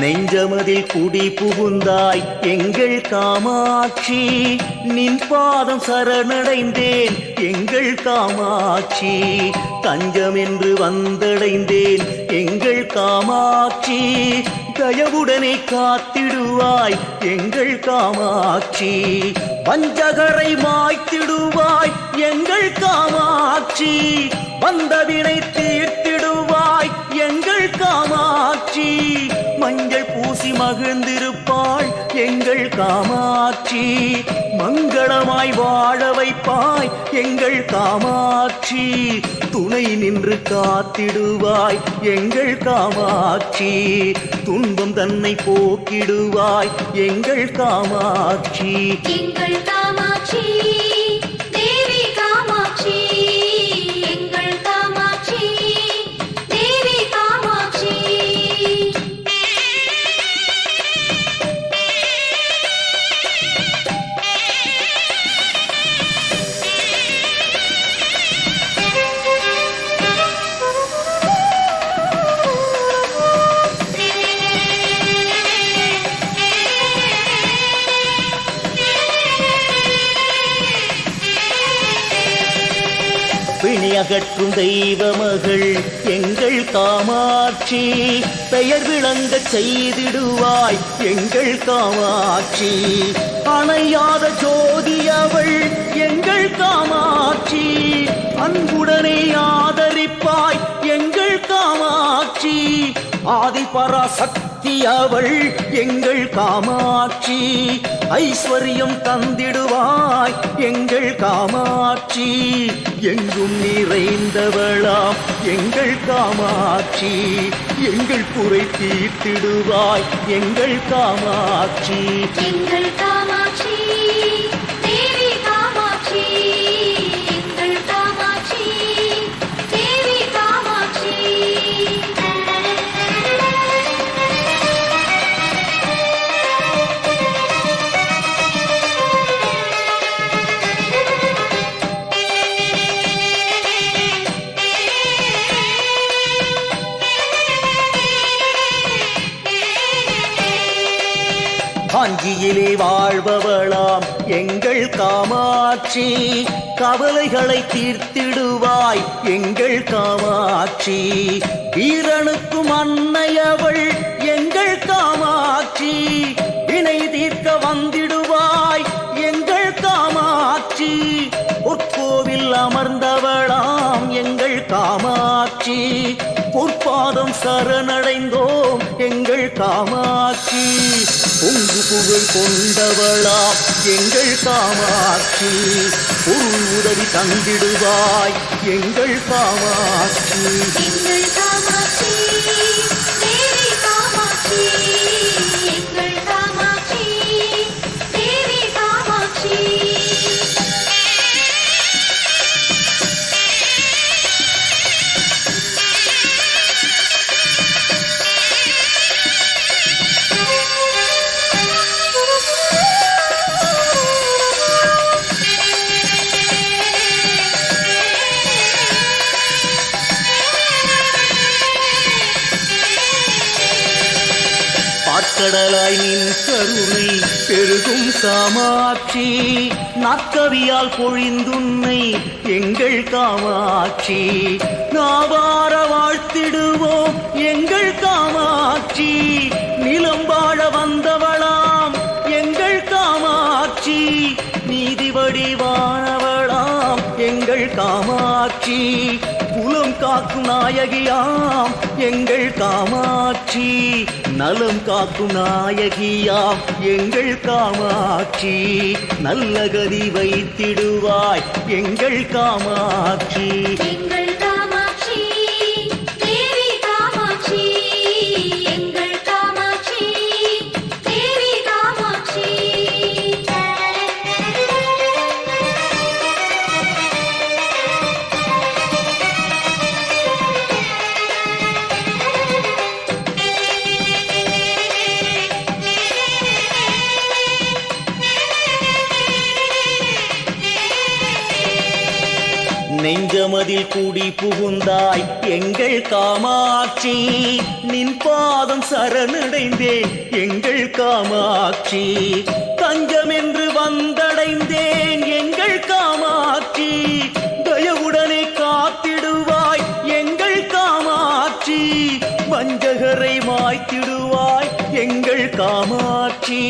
நெஞ்சமதில் குடி புகுந்தாய் எங்கள் காமாட்சி, நின் பாதம் சரணடைந்தேன் எங்கள் காமாட்சி, தஞ்சம் என்று வந்தடைந்தேன் எங்கள் காமாட்சி, தயவுடனே காத்திடுவாய் எங்கள் காமாட்சி, வஞ்சகரை மாய்த்திடுவாய் எங்கள் காமாட்சி, வந்தவினை தீர்த்திடுவாய் எங்கள் காமாட்சி, மஞ்சள் பூசி மகிழ்ந்திருப்பாள் எங்கள் காமாட்சி, மங்களமாய் வாழ வைப்பாய் எங்கள் காமாட்சி, துணை நின்று காத்திடுவாய் எங்கள் காமாட்சி, துன்பம் தன்னை போக்கிடுவாய் எங்கள் காமாட்சி. எங்கள் காமாட்சி தேவி காமாட்சி, எங்கள் காமாட்சி தேவி காமாட்சி. பிணியகற்றும் தெய்வ மகள் எங்கள் காமாட்சி, பெயர் விளங்க செய்திடுவாய் எங்கள் காமாட்சி, அணையாத ஜோதி அவள் எங்கள் காமாட்சி, அன்புடனே ஆதரிப்பாய் எங்கள் காமாட்சி, ஆதிபராசக்தி அவள் எங்கள் காமாட்சி, ஐஸ்வர்யம் தந்திடுவாய் எங்கள் காமாட்சி, எங்கும் நிறைந்தவளாம் எங்கள் காமாட்சி, எங்கள் குறை தீர்த்திடுவாய் எங்கள் காமாட்சி. எங்கள் காமாட்சி தேவி காமாட்சி, எங்கள் காமாட்சி தேவி காமாட்சி. காஞ்சியிலே வாழ்பவளாம் எங்கள் காமாட்சி, கவலைகளை தீர்த்திடுவாய் எங்கள் காமாட்சி, வீரனுக்கும் அன்னையவள் எங்கள் காமாட்சி, வினை தீர்க்க வந்திடுவாய் எங்கள் காமாட்சி, பொற்கோவில் அமர்ந்தவளாம் எங்கள் காமாட்சி, பொற்பாதம் சரணடைந்தோம் எங்கள் காமாட்சி, பொங்கு புகழ் கொண்டவளாம் எங்கள் காமாட்சி, பொருள் உதவி தந்திடுவாய் எங்கள் காமாட்சி. எங்கள் காமாட்சி தேவி காமாட்சி, எங்கள் காமாட்சி தேவி காமாட்சி. கடலாய் நின் கருணை பெருகும் காமாட்சி, நக்கவியால் பொழிந்துன்னை எங்கள் காமாட்சி, நாவார வாழ்த்திடுவோம் எங்கள் காமாட்சி, நிலம் வாழ வந்தவளாம் எங்கள் காமாட்சி, நீதி வடிவானவளாம் எங்கள் காமாட்சி, குலம் காக்கும் நாயகியாம் எங்கள் காமாட்சி, நலம் காக்கும் நாயகியாம் எங்கள் காமாட்சி, நல்ல கதி வைத்திடுவாய் எங்கள் காமாட்சி. எங்கள் காமாட்சி தேவி காமாட்சி, எங்கள் காமாட்சி தேவி காமாட்சி. நெஞ்சமதில் மனதில் கூடி புகுந்தாய் எங்கள் காமாட்சி நின் பாதம் சரணடைந்தேன் எங்கள் காமாட்சி தஞ்சம் என்று வந்தடைந்தேன் எங்கள் காமாட்சி தயவுடனே காத்திடுவாய் எங்கள் காமாட்சி வஞ்சகரை மாய்த்திடுவாய் எங்கள் காமாட்சி